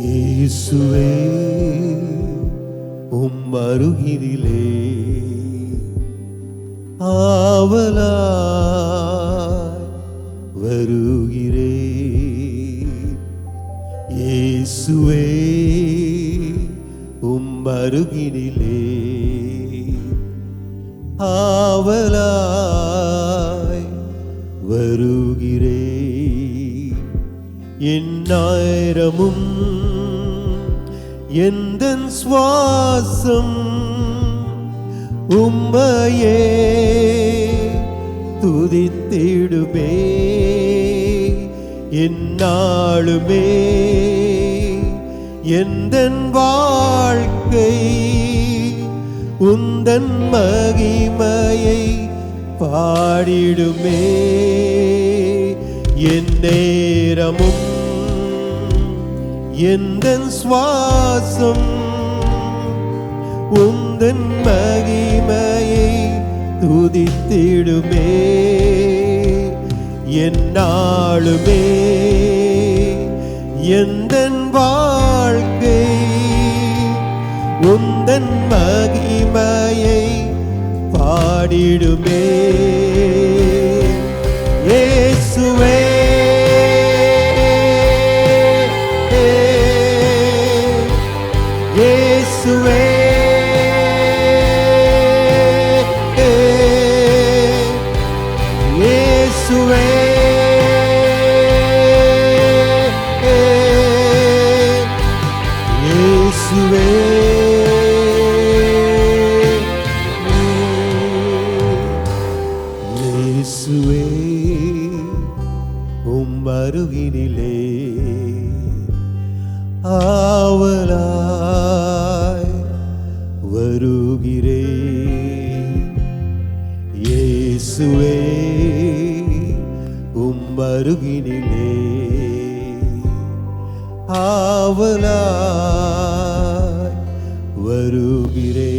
இயேசுவே உம் அருகினிலே ஆவலாய் வருகிறேன். இயேசுவே உம் அருகினிலே ஆவலாய் வருகிறேன். எந்நேரமும் எந்தன் சுவாசம் உம்மையே துதித்திடுமே. எந்நாளுமே எந்தன் வாழ்க்கை உந்தன் மகிமையை பாடிடுமே. எந்நேரமும் எந்தன் சுவாசம் உந்தன் மகிமையை துதித்திடுமே. எந்நாளுமே எந்தன் வாழ்க்கை உந்தன் மகிமையை பாடிடுமே. இயேசுவே இயேசுவே இயேசுவே இயேசுவே இயேசுவே உம் அருகினிலே ஆவலாய் வருகிறேன். இயேசுவே உம் அருகினிலே ஆவலாய் வருகிறேன்.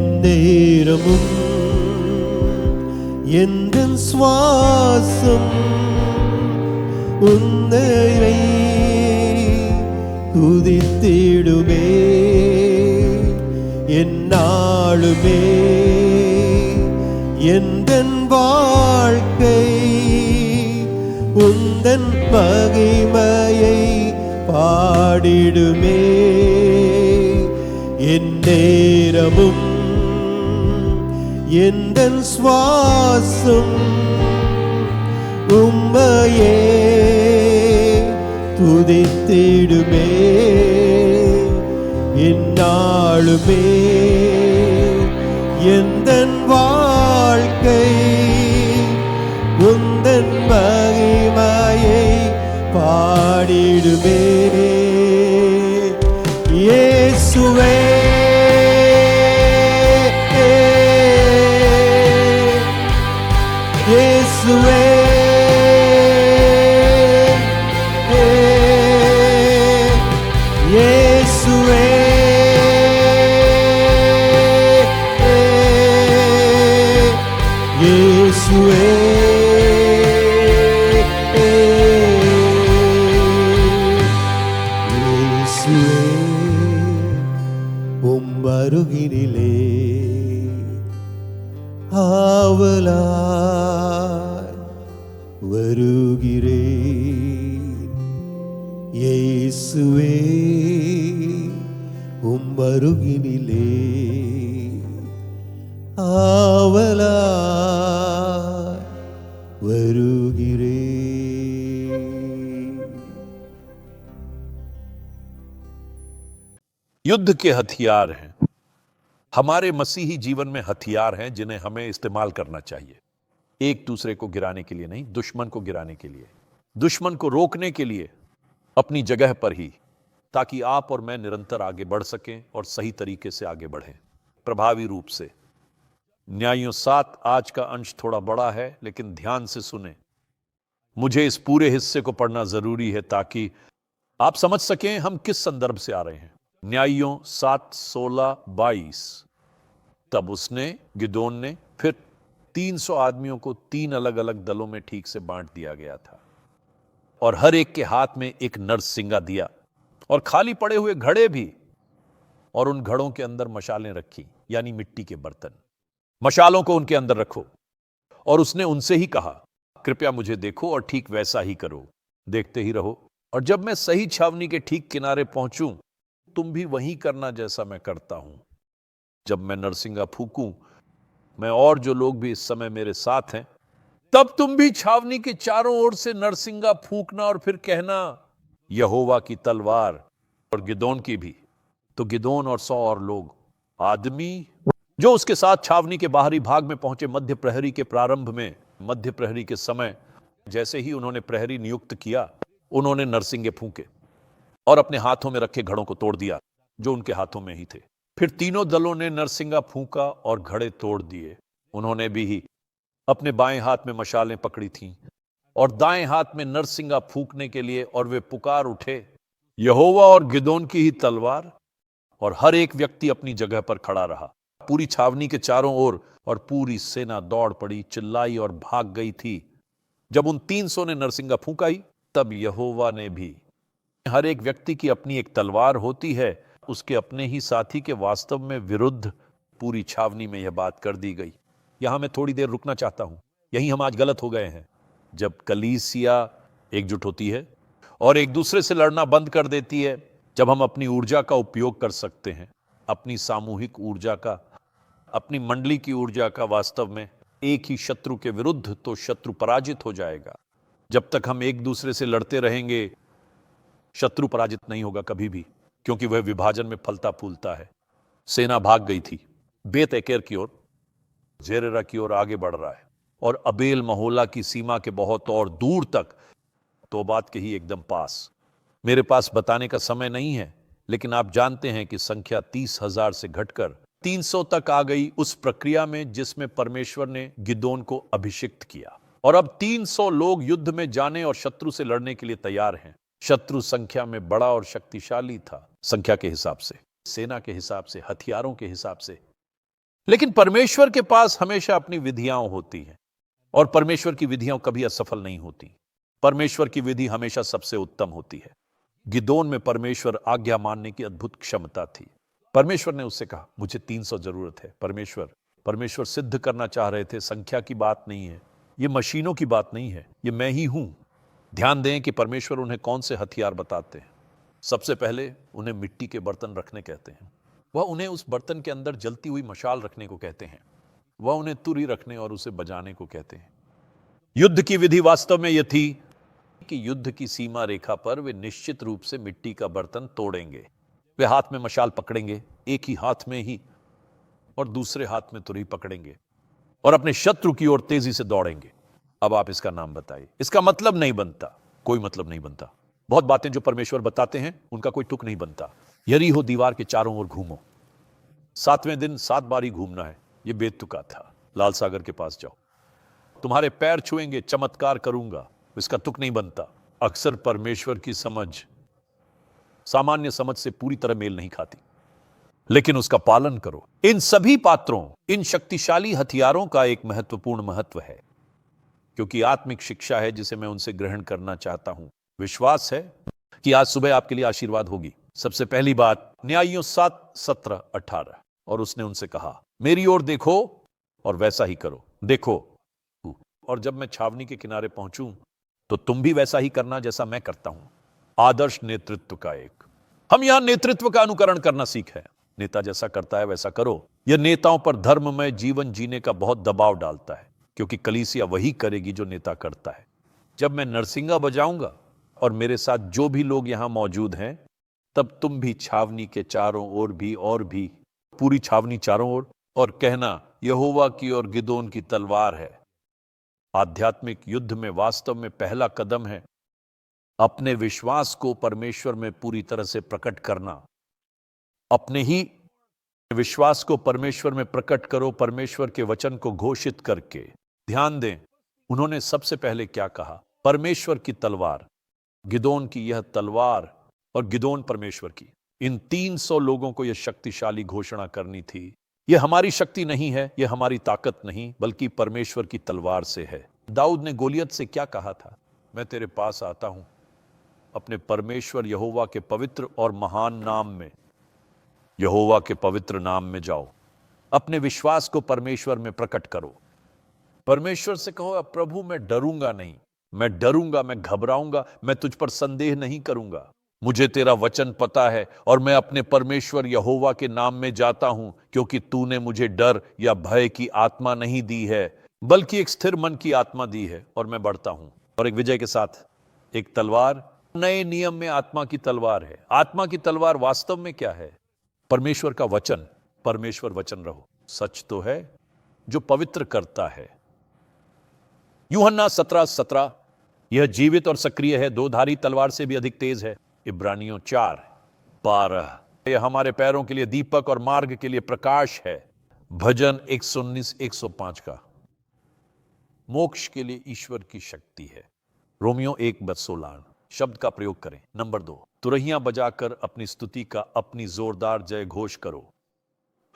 எந்நேரமும் எந்தன் சுவாசம் உன்னை துதித்திடுமே. எந்நாளுமே எந்தன் வாழ்க்கை உந்தன் மகிமையை பாடிடுமே. எந்நேரமும் எந்தன் சுவாசம் உம்மையே துதித்திடுமே. எந்நாளுமே எந்தன் வாழ்க்கை உந்தன் மகிமையை பாடிடுமே. இயேசுவே இயேசுவே இயேசுவே இயேசுவே அருகினிலே ஆவலாய் வருகிறேன். இயேசுவே அருகினிலே ஆவலாய் வருகிறேன். युद्ध के हथियार हैं, हमारे मसीही जीवन में हथियार हैं जिन्हें हमें इस्तेमाल करना चाहिए, एक दूसरे को गिराने के लिए नहीं, दुश्मन को गिराने के लिए, दुश्मन को रोकने के लिए अपनी जगह पर ही, ताकि आप और मैं निरंतर आगे बढ़ सकें और सही तरीके से आगे बढ़ें प्रभावी रूप से। न्यायों 7 आज का अंश थोड़ा बड़ा है, लेकिन ध्यान से सुने, मुझे इस पूरे हिस्से को पढ़ना जरूरी है ताकि आप समझ सकें हम किस संदर्भ से आ रहे हैं। न्यायों 7, 16, 22। तब उसने, गिदोन ने, फिर 300 आदमियों को 3 अलग अलग दलों में ठीक से बांट दिया गया था और हर एक के हाथ में एक नरसिंगा दिया और खाली पड़े हुए घड़े भी, और उन घड़ों के अंदर मशालें रखी, यानी मिट्टी के बर्तन। मशालों को उनके अंदर रखो। और उसने उनसे ही कहा, कृपया मुझे देखो और ठीक वैसा ही करो, देखते ही रहो, और जब मैं सही छावनी के ठीक किनारे पहुंचूं, तुम भी वही करना जैसा मैं करता हूं। जब मैं नरसिंगा फूकूं, मैं और जो लोग भी इस समय मेरे साथ हैं, तब तुम भी छावनी के चारों ओर से नरसिंगा फूकना और फिर कहना, यहोवा की तलवार, और गिदोन की भी। तो गिदोन और 100 और लोग आदमी जो उसके साथ छावनी के बाहरी भाग में पहुंचे, मध्य प्रहरी के प्रारंभ में, मध्य प्रहरी के समय, जैसे ही उन्होंने प्रहरी नियुक्त किया, उन्होंने नरसिंगे फूके और अपने हाथों में रखे घड़ों को तोड़ दिया जो उनके हाथों में ही थे। फिर तीनों दलों ने नरसिंगा फूका और घड़े तोड़ दिए। उन्होंने भी ही अपने बाएं हाथ में मशालें पकड़ी थीं और दाएं हाथ में नरसिंगा फूकने के लिए, और वे पुकार उठे, यहोवा और गिदोन की ही तलवार। और हर एक व्यक्ति अपनी जगह पर खड़ा रहा। पूरी छावनी के चारों ओर और पूरी सेना दौड़ पड़ी, चिल्लाई और भाग गई थी। जब उन 300 ने नरसिंगा फूंकाई, तब यहोवा ने भी, हर एक व्यक्ति की अपनी एक तलवार होती है, उसके अपने ही साथी के वास्तव में विरुद्ध पूरी छावनी में यह बात कर दी गई। यहां मैं थोड़ी देर रुकना चाहता हूं। यहीं हम आज गलत हो गए हैं। जब कलीसिया एकजुट होती है और एक दूसरे से लड़ना बंद कर देती है, जब हम अपनी ऊर्जा का उपयोग कर सकते हैं, अपनी सामूहिक ऊर्जा का, अपनी मंडली की ऊर्जा का, वास्तव में एक ही शत्रु के विरुद्ध, तो शत्रु पराजित हो जाएगा। जब तक हम एक दूसरे से लड़ते रहेंगे, शत्रु पराजित नहीं होगा कभी भी, क्योंकि वह विभाजन में फलता फूलता है। सेना भाग गई थी, बेत एकेर की ओर, जेरेरा की ओर आगे बढ़ रहा है, और अबेल महोला की सीमा के बहुत और दूर तक, तो बात के ही एकदम पास। मेरे पास बताने का समय नहीं है, लेकिन आप जानते हैं कि संख्या 30,000 से घटकर 300 तक आ गई उस प्रक्रिया में जिसमें परमेश्वर ने गिदोन को अभिषिक्त किया। और अब 300 लोग युद्ध में जाने और शत्रु से लड़ने के लिए तैयार हैं। शत्रु संख्या में बड़ा और शक्तिशाली था, संख्या के हिसाब से, सेना के हिसाब से, हथियारों के हिसाब से। लेकिन परमेश्वर के पास हमेशा अपनी विधियां होती हैं, और परमेश्वर की विधियां कभी असफल नहीं होती। परमेश्वर की विधि हमेशा सबसे उत्तम होती है। गिदोन में परमेश्वर आज्ञा मानने की अद्भुत क्षमता थी। परमेश्वर ने उससे कहा, मुझे 300 जरूरत है। परमेश्वर सिद्ध करना चाह रहे थे, संख्या की बात नहीं है, ये मशीनों की बात नहीं है, ये मैं ही हूं। ध्यान दें कि परमेश्वर उन्हें कौन से हथियार बताते हैं। सबसे पहले उन्हें मिट्टी के बर्तन रखने कहते हैं। वह उन्हें उस बर्तन के अंदर जलती हुई मशाल रखने को कहते हैं। वह उन्हें तुरी रखने और उसे बजाने को कहते हैं। युद्ध की विधि वास्तव में यह थी कि युद्ध की सीमा रेखा पर वे निश्चित रूप से मिट्टी का बर्तन तोड़ेंगे। वे हाथ में मशाल पकड़ेंगे, एक ही हाथ में ही, और दूसरे हाथ में तुरही पकड़ेंगे, और अपने शत्रु की ओर तेजी से दौड़ेंगे। अब आप इसका नाम बताइए। इसका मतलब नहीं बनता, कोई मतलब नहीं बनता। बहुत बातें जो परमेश्वर बताते हैं उनका कोई तुक नहीं बनता। यरीहो दीवार के चारों ओर घूमो, 7वें दिन 7 बार ही घूमना है, यह बेतुका था। लाल सागर के पास जाओ, तुम्हारे पैर छुएंगे, चमत्कार करूंगा, इसका तुक नहीं बनता। अक्सर परमेश्वर की समझ सामान्य समझ से पूरी तरह मेल नहीं खाती, लेकिन उसका पालन करो। इन सभी पात्रों, इन शक्तिशाली हथियारों का एक महत्वपूर्ण महत्व है, क्योंकि आत्मिक शिक्षा है जिसे मैं उनसे ग्रहण करना चाहता हूं। विश्वास है कि आज सुबह आपके लिए आशीर्वाद होगी। सबसे पहली बात, न्यायों 7, 17, 18। और उसने उनसे कहा, मेरी ओर देखो और वैसा ही करो। देखो, और जब मैं छावनी के किनारे पहुंचूं तो तुम भी वैसा ही करना जैसा मैं करता हूं। आदर्श नेतृत्व का एक, हम यहां नेतृत्व का अनुकरण करना सीखें। नेता जैसा करता है वैसा करो। यह नेताओं पर धर्ममय जीवन जीने का बहुत दबाव डालता है, क्योंकि कलीसिया वही करेगी जो नेता करता है। जब मैं नरसिंगा बजाऊंगा और मेरे साथ जो भी लोग यहां मौजूद हैं, तब तुम भी छावनी के चारों ओर भी, और भी पूरी छावनी चारों ओर, और कहना, यहोवा की और गिदोन की तलवार है। आध्यात्मिक युद्ध में वास्तव में पहला कदम है अपने विश्वास को परमेश्वर में पूरी तरह से प्रकट करना। अपने ही विश्वास को परमेश्वर में प्रकट करो, परमेश्वर के वचन को घोषित करके। ध्यान दें, उन्होंने सबसे पहले क्या कहा? परमेश्वर की तलवार, गिदोन की यह तलवार, और गिदोन परमेश्वर की। इन 300 लोगों को यह शक्तिशाली घोषणा करनी थी। यह हमारी शक्ति नहीं है, यह हमारी ताकत नहीं, बल्कि परमेश्वर की तलवार से है। दाऊद ने गोलियत से क्या कहा था? मैं तेरे पास आता हूं अपने परमेश्वर यहोवा के पवित्र और महान नाम में। यहोवा के पवित्र नाम में जाओ, अपने विश्वास को परमेश्वर में प्रकट करो। परमेश्वर से कहो, अब प्रभु मैं डरूंगा नहीं, मैं डरूंगा, मैं घबराऊंगा, मैं तुझ पर संदेह नहीं करूंगा। मुझे तेरा वचन पता है और मैं अपने परमेश्वर यहोवा के नाम में जाता हूं, क्योंकि तूने मुझे डर या भय की आत्मा नहीं दी है, बल्कि एक स्थिर मन की आत्मा दी है। और मैं बढ़ता हूं, और एक विजय के साथ एक तलवार। नए नियम में आत्मा की तलवार है। आत्मा की तलवार वास्तव में क्या है? परमेश्वर का वचन। परमेश्वर वचन रहो। सच तो है जो पवित्र करता है। यूहन्ना 17:17, यह जीवित और सक्रिय है, दो धारी तलवार से भी अधिक तेज है। इब्रानियों 4:12, यह हमारे पैरों के लिए दीपक और मार्ग के लिए प्रकाश है। भजन 119-105 का, मोक्ष के लिए ईश्वर की शक्ति है। रोमियो 1:16 शब्द का प्रयोग करें। नंबर 2, तुरहियां बजाकर अपनी स्तुति का अपनी जोरदार जय घोष करो।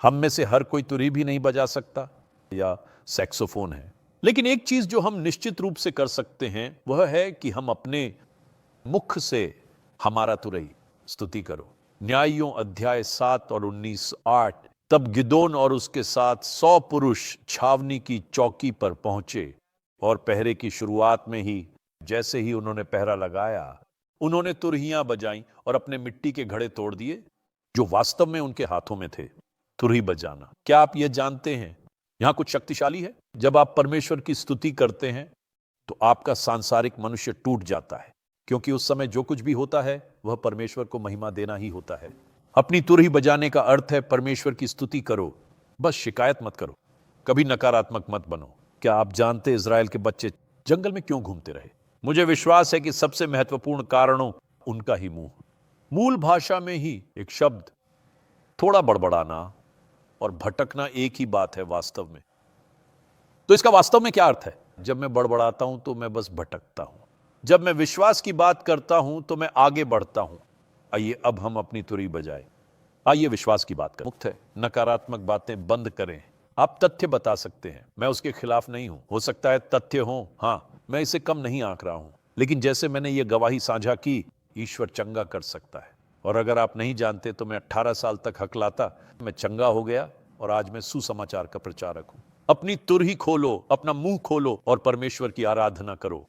हम में से हर कोई तुरही भी नहीं बजा सकता या सैक्सोफोन है, लेकिन एक चीज जो हम निश्चित रूप से कर सकते हैं वह है कि हम अपने मुख से हमारा तुरही स्तुति करो। न्यायियों अध्याय 7 और 19:8, तब गिदोन और उसके साथ 100 पुरुष छावनी की चौकी पर पहुंचे, और पहरे की शुरुआत में ही जैसे ही उन्होंने पहरा लगाया, उन्होंने तुरहियां बजाई और अपने मिट्टी के घड़े तोड़ दिए जो वास्तव में उनके हाथों में थे। तुरही बजाना, क्या आप यह जानते हैं यहां कुछ शक्तिशाली है? जब आप परमेश्वर की स्तुति करते हैं तो आपका सांसारिक मनुष्य टूट जाता है, क्योंकि उस समय जो कुछ भी होता है वह परमेश्वर को महिमा देना ही होता है। अपनी तुरही बजाने का अर्थ है परमेश्वर की स्तुति करो, बस शिकायत मत करो, कभी नकारात्मक मत बनो। क्या आप जानते इजराइल के बच्चे जंगल में क्यों घूमते रहे? मुझे विश्वास है कि सबसे महत्वपूर्ण कारणों उनका ही मुंह। मूल भाषा में ही एक शब्द, थोड़ा बड़बड़ाना और भटकना एक ही बात है वास्तव में। तो इसका वास्तव में क्या अर्थ है? जब मैं बड़बड़ाता हूं तो मैं बस भटकता हूं, जब मैं विश्वास की बात करता हूं तो मैं आगे बढ़ता हूं। आइए अब हम अपनी तुरही बजाएं। आइए विश्वास की बात करें। मुक्त है, नकारात्मक बातें बंद करें। आप तथ्य बता सकते हैं, मैं उसके खिलाफ नहीं हूं। हो सकता है तथ्य हो, हाँ, मैं इसे कम नहीं आंक रहा हूं, लेकिन जैसे मैंने ये गवाही साझा की, ईश्वर चंगा कर सकता है। और अगर आप नहीं जानते तो मैं 18 साल तक हकलाता, मैं चंगा हो गया और आज मैं सुसमाचार का प्रचारक हूं। अपनी तुरही खोलो, अपना मुंह खोलो और परमेश्वर की आराधना करो।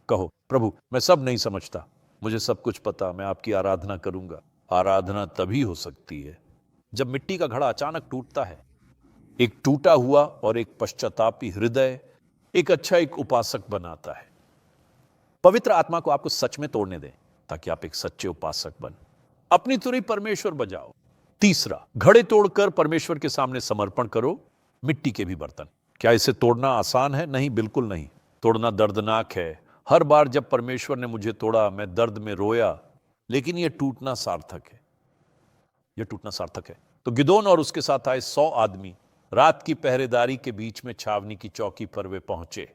कहो, प्रभु मैं सब नहीं समझता, मुझे सब कुछ पता, मैं आपकी आराधना करूंगा। आराधना तभी हो सकती है जब मिट्टी का घड़ा अचानक टूटता है। एक टूटा हुआ और एक पश्चातापी हृदय एक उपासक बनाता है। पवित्र आत्मा को आपको सच में तोड़ने दें ताकि आप एक सच्चे उपासक बन। अपनी तुरही परमेश्वर बजाओ। तीसरा, घड़े तोड़कर परमेश्वर के सामने समर्पण करो, मिट्टी के भी बर्तन। क्या इसे तोड़ना आसान है? नहीं, बिल्कुल नहीं। तोड़ना दर्दनाक है। हर बार जब परमेश्वर ने मुझे तोड़ा मैं दर्द में रोया, लेकिन यह टूटना सार्थक है। यह टूटना सार्थक है। तो गिदोन और उसके साथ आए 100 आदमी रात की पहरेदारी के बीच में छावनी की चौकी पर वे पहुंचे।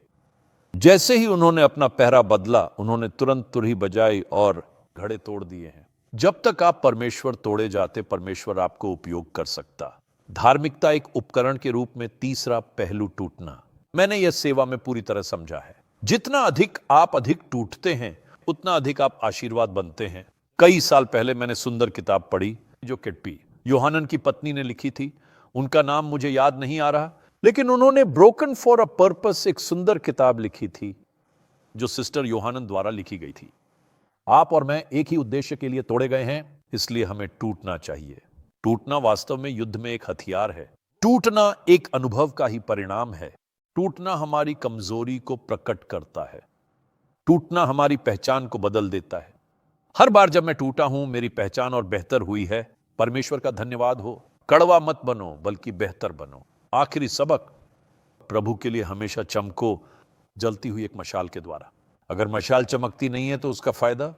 जैसे ही उन्होंने अपना पहरा बदला, उन्होंने तुरंत तुरही बजाई और घड़े तोड़ दिए हैं। जब तक आप परमेश्वर तोड़े जाते, परमेश्वर आपको उपयोग कर सकता। धार्मिकता एक उपकरण के रूप में तीसरा पहलू, टूटना। मैंने यह सेवा में पूरी तरह समझा है। जितना अधिक आप अधिक टूटते हैं, उतना अधिक आप आशीर्वाद बनते हैं। कई साल पहले मैंने सुंदर किताब पढ़ी जो केटपी यूहानन की पत्नी ने लिखी थी। उनका नाम मुझे याद नहीं आ रहा, लेकिन उन्होंने ब्रोकन फॉर अ पर्पस एक सुंदर किताब लिखी थी जो सिस्टर योहानन द्वारा लिखी गई थी। आप और मैं एक ही उद्देश्य के लिए तोड़े गए हैं, इसलिए हमें टूटना चाहिए। टूटना वास्तव में युद्ध में एक हथियार है। टूटना एक अनुभव का ही परिणाम है। टूटना हमारी कमजोरी को प्रकट करता है। टूटना हमारी पहचान को बदल देता है। हर बार जब मैं टूटा हूं, मेरी पहचान और बेहतर हुई है। परमेश्वर का धन्यवाद हो। कड़वा मत बनो, बल्कि बेहतर बनो। आखिरी सबक, प्रभु के लिए हमेशा चमको जलती हुई एक मशाल के द्वारा। अगर मशाल चमकती नहीं है तो उसका फायदा?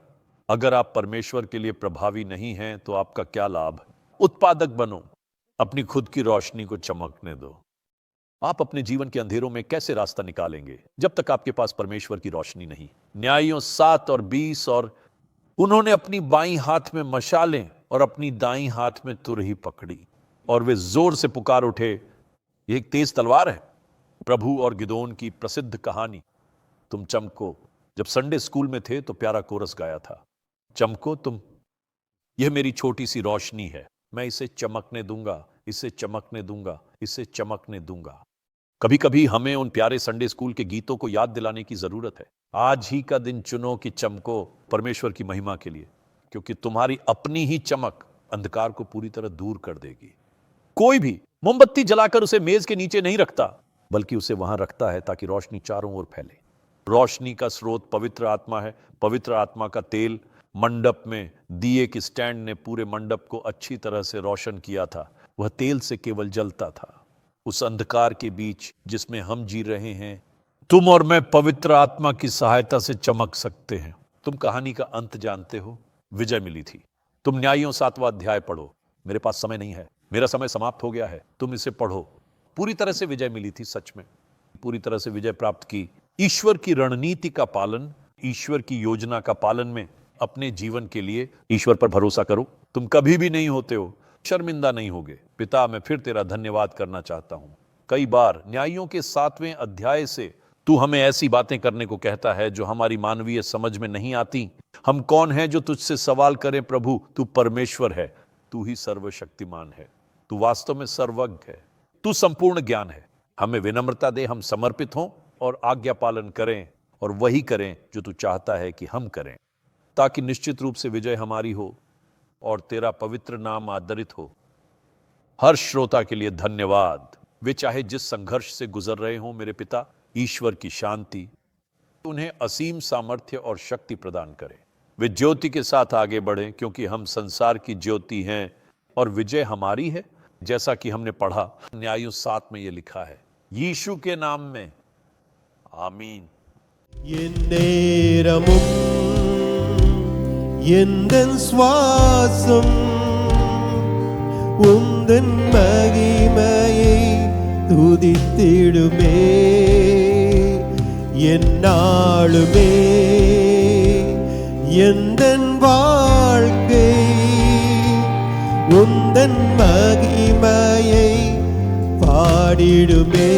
अगर आप परमेश्वर के लिए प्रभावी नहीं हैं तो आपका क्या लाभ? उत्पादक बनो, अपनी खुद की रोशनी को चमकने दो। आप अपने जीवन के अंधेरों में कैसे रास्ता निकालेंगे जब तक आपके पास परमेश्वर की रोशनी नहीं? न्यायियों 7 और 20, और उन्होंने अपनी बाईं हाथ में मशालें और अपनी दाईं हाथ में तुरही पकड़ी, और वे जोर से पुकार उठे, यह एक तेज तलवार है। प्रभु और गिदोन की प्रसिद्ध कहानी, तुम चमको। जब संडे स्कूल में थे तो प्यारा कोरस गाया था, चमको तुम, यह मेरी छोटी सी रोशनी है, मैं इसे चमकने दूंगा, इसे चमकने दूंगा, इसे चमकने दूंगा। कभी कभी हमें उन प्यारे संडे स्कूल के गीतों को याद दिलाने की जरूरत है। आज ही का दिन चुनो कि चमको परमेश्वर की महिमा के लिए, क्योंकि तुम्हारी अपनी ही चमक अंधकार को पूरी तरह दूर कर देगी। कोई भी मोमबत्ती जलाकर उसे मेज के नीचे नहीं रखता, बल्कि उसे वहां रखता है ताकि रोशनी चारों ओर फैले। रोशनी का स्रोत पवित्र आत्मा है। पवित्र आत्मा का तेल मंडप में दिए की स्टैंड ने पूरे मंडप को अच्छी तरह से रोशन किया था। वह तेल से केवल जलता था। उस अंधकार के बीच जिसमें हम जी रहे हैं, तुम और मैं पवित्र आत्मा की सहायता से चमक सकते हैं। तुम कहानी का अंत जानते हो, विजय मिली थी। तुम न्यायियों 7वां अध्याय पढ़ो। मेरे पास समय नहीं है, मेरा समय समाप्त हो गया है, तुम इसे पढ़ो। पूरी तरह से विजय मिली थी, सच में पूरी तरह से विजय प्राप्त की। ईश्वर की रणनीति का पालन, ईश्वर की योजना का पालन में अपने जीवन के लिए ईश्वर पर भरोसा करो। तुम कभी भी नहीं होते हो, शर्मिंदा नहीं होगे। पिता, मैं फिर तेरा धन्यवाद करना चाहता हूं। कई बार न्यायियों के 7वें अध्याय से तू हमें ऐसी बातें करने को कहता है जो हमारी मानवीय समझ में नहीं आती। हम कौन हैं जो तुझसे सवाल करें? प्रभु, तू परमेश्वर है, तू ही सर्वशक्तिमान है, तू वास्तव में सर्वज्ञ है, तू संपूर्ण ज्ञान है। हमें विनम्रता दे, हम समर्पित हों और आज्ञा पालन करें, और वही करें जो तू चाहता है कि हम करें, ताकि निश्चित रूप से विजय हमारी हो और तेरा पवित्र नाम आदरित हो। हर श्रोता के लिए धन्यवाद। वे चाहे जिस संघर्ष से गुजर रहे हों, मेरे पिता, ईश्वर की शांति उन्हें असीम सामर्थ्य और शक्ति प्रदान करे। वे ज्योति के साथ आगे बढ़ें, क्योंकि हम संसार की ज्योति हैं और विजय हमारी है, जैसा कि हमने पढ़ा न्यायों 7 में यह लिखा है। यीशु के नाम में आमीन। எந்நேரமும் எந்தன் சுவாசம் உந்தன் மகிமையை துதித்திடுமே, எந்நாளுமே எந்தன் வாழ்க்கை உந்தன் மகிமையை பாடிடுமே.